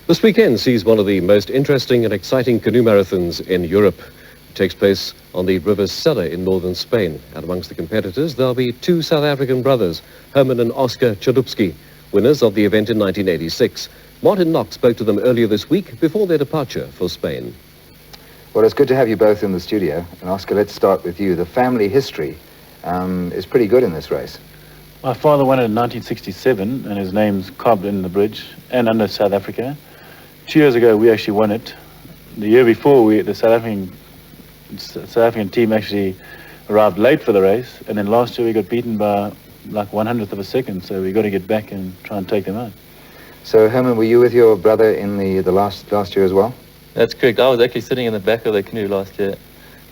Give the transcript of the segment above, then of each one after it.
This weekend sees one of the most interesting and exciting canoe marathons in Europe. It takes place on the River Sella in northern Spain. And amongst the competitors, there'll be two South African brothers, Herman and Oscar Chalupsky, winners of the event in 1986. Martin Locke spoke to them earlier this week before their departure for Spain. Well, it's good to have you both in the studio. And Oscar, let's start with you. The family history is pretty good in this race. My father won it in 1967, and his name's carved in the bridge and under South Africa. 2 years ago, we actually won it. The year before, the South African team actually arrived late for the race, and then last year we got beaten by like 1/100th of a second, so we got to get back and try and take them out. So, Herman, were you with your brother in the last year as well? That's correct. I was actually sitting in the back of the canoe last year.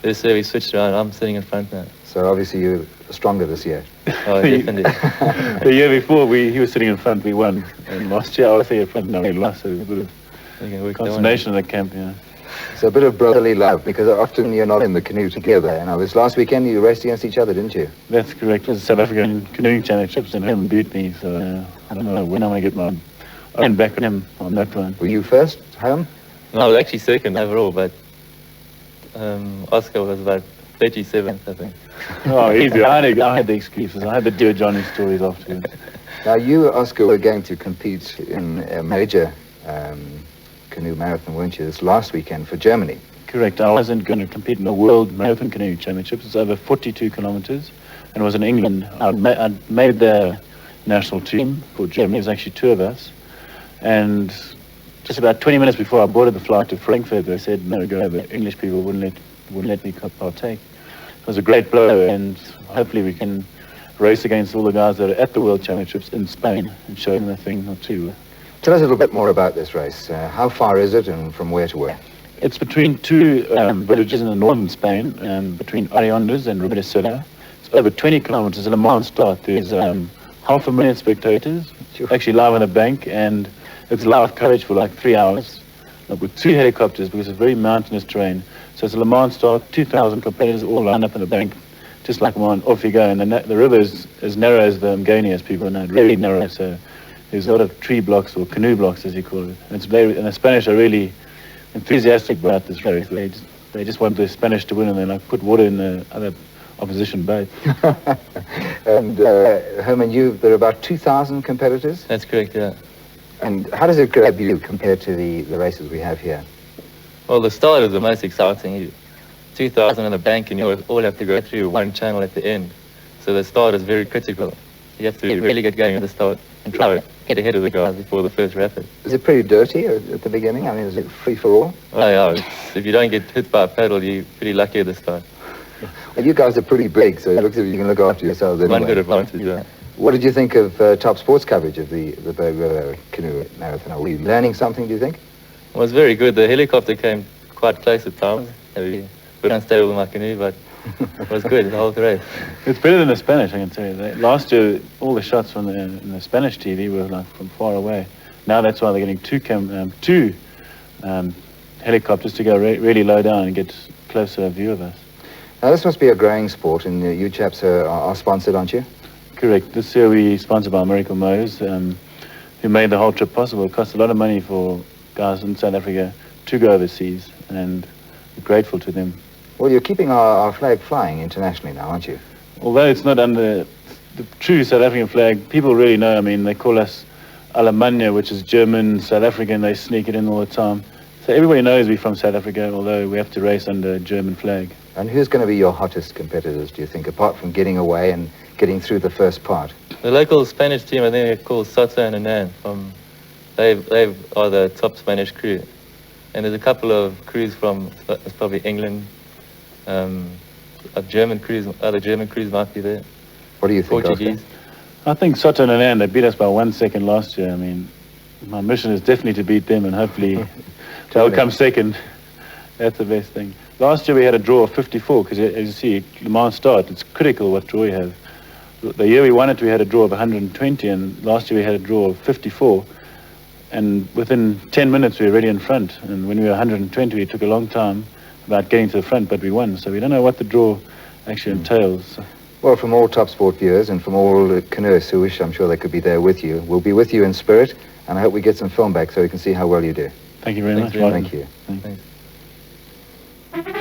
This year we switched around. I'm sitting in front now. So obviously you're stronger this year. Oh, definitely. The year before, he was sitting in front, we won. And last year I was sitting in front, no, we lost. So a bit of consternation in the camp, yeah. So a bit of brotherly love, because often you're not in the canoe together. And this last weekend you raced against each other, didn't you? That's correct. It was the South African Canoeing Championships, and him beat me. So I don't know when I'm going to get my own back with him on that one. Were you first, Herman? No, I was actually second overall, but Oscar was about 37th, I think. Oh, easy. I had the excuses. I had the Dear Johnny stories afterwards. Now, you, Oscar, were going to compete in a major canoe marathon, weren't you, this last weekend for Germany? Correct. I wasn't going to compete in the World Marathon Canoe Championships. It's over 42 kilometers, and it was in England. I'd made the national team for Germany. It was actually two of us. And just about 20 minutes before I boarded the flight to Frankfurt, they said, no, go. The English people wouldn't let me partake. It was a great blow, and hopefully we can race against all the guys that are at the World Championships in Spain and show them a thing or two. Tell us a little bit more about this race. How far is it, and from where to where? It's between two villages in the northern Spain, between Ariondes and River Sella. It's over 20 kilometers at a mile start. There's 500,000 spectators, actually live on the bank, and it's live coverage for like 3 hours with 2 helicopters because it's very mountainous terrain. So it's a Le Mans start, 2,000 competitors all lined up on the bank, just like one, off you go. And the river is as narrow as the Geen, as people know, really narrow. So there's a lot of tree blocks, or canoe blocks as you call it. And the Spanish are really enthusiastic about this race. They just want the Spanish to win, and they like put water in the other opposition boat. And Herman, there are about 2,000 competitors? That's correct, yeah. And how does it grab you compared to the races we have here? Well, the start is the most exciting. 2,000 on the bank, and you all have to go through one channel at the end. So the start is very critical. You have to really get going at the start and try to get ahead of the guys before the first rapid. Is it pretty dirty at the beginning? I mean, is it free for all? Oh, yeah. If you don't get hit by a paddle, you're pretty lucky at the start. Well, you guys are pretty big, so it looks like you can look after yourselves anyway. One good advantage, yeah. What did you think of Top Sports coverage of the Berg River Canoe Marathon? Are we learning something, do you think? It was very good. The helicopter came quite close at times. We were unstable with my canoe, but it was good, the whole race. It's better than the Spanish, I can tell you. Last year, all the shots from the Spanish TV were like from far away. Now that's why they're getting two helicopters to go really low down and get closer view of us. Now this must be a growing sport, and you chaps are sponsored, aren't you? Correct. This year we sponsored by Miracle Mowers, who made the whole trip possible. It cost a lot of money for guys in South Africa to go overseas, and we're grateful to them. Well, you're keeping our flag flying internationally now, aren't you? Although it's not under the true South African flag, people really know. I mean, they call us Alemania, which is German, South African. They sneak it in all the time. So everybody knows we're from South Africa, although we have to race under a German flag. And who's going to be your hottest competitors, do you think, apart from getting away and getting through the first part? The local Spanish team, I think they're called Soto and Hernan. They are the top Spanish crew. And there's a couple of crews from, it's probably England, German crews, other German crews might be there. What do you think, Portuguese. Oscar? I think Soto and Hernan, they beat us by 1 second last year. I mean, my mission is definitely to beat them, and hopefully they'll come second. That's the best thing. Last year we had a draw of 54, because as you see, Le Mans start, it's critical what draw you have. The year we won it, we had a draw of 120, and last year we had a draw of 54. And within 10 minutes, we were already in front. And when we were 120, it took a long time about getting to the front, but we won. So we don't know what the draw actually entails. Well, from all Top Sport viewers and from all the canoeists who wish, I'm sure they could be there with you, we'll be with you in spirit And I hope we get some film back so we can see how well you do. Thank you very Thanks much. very Thank you. Thanks. Thanks.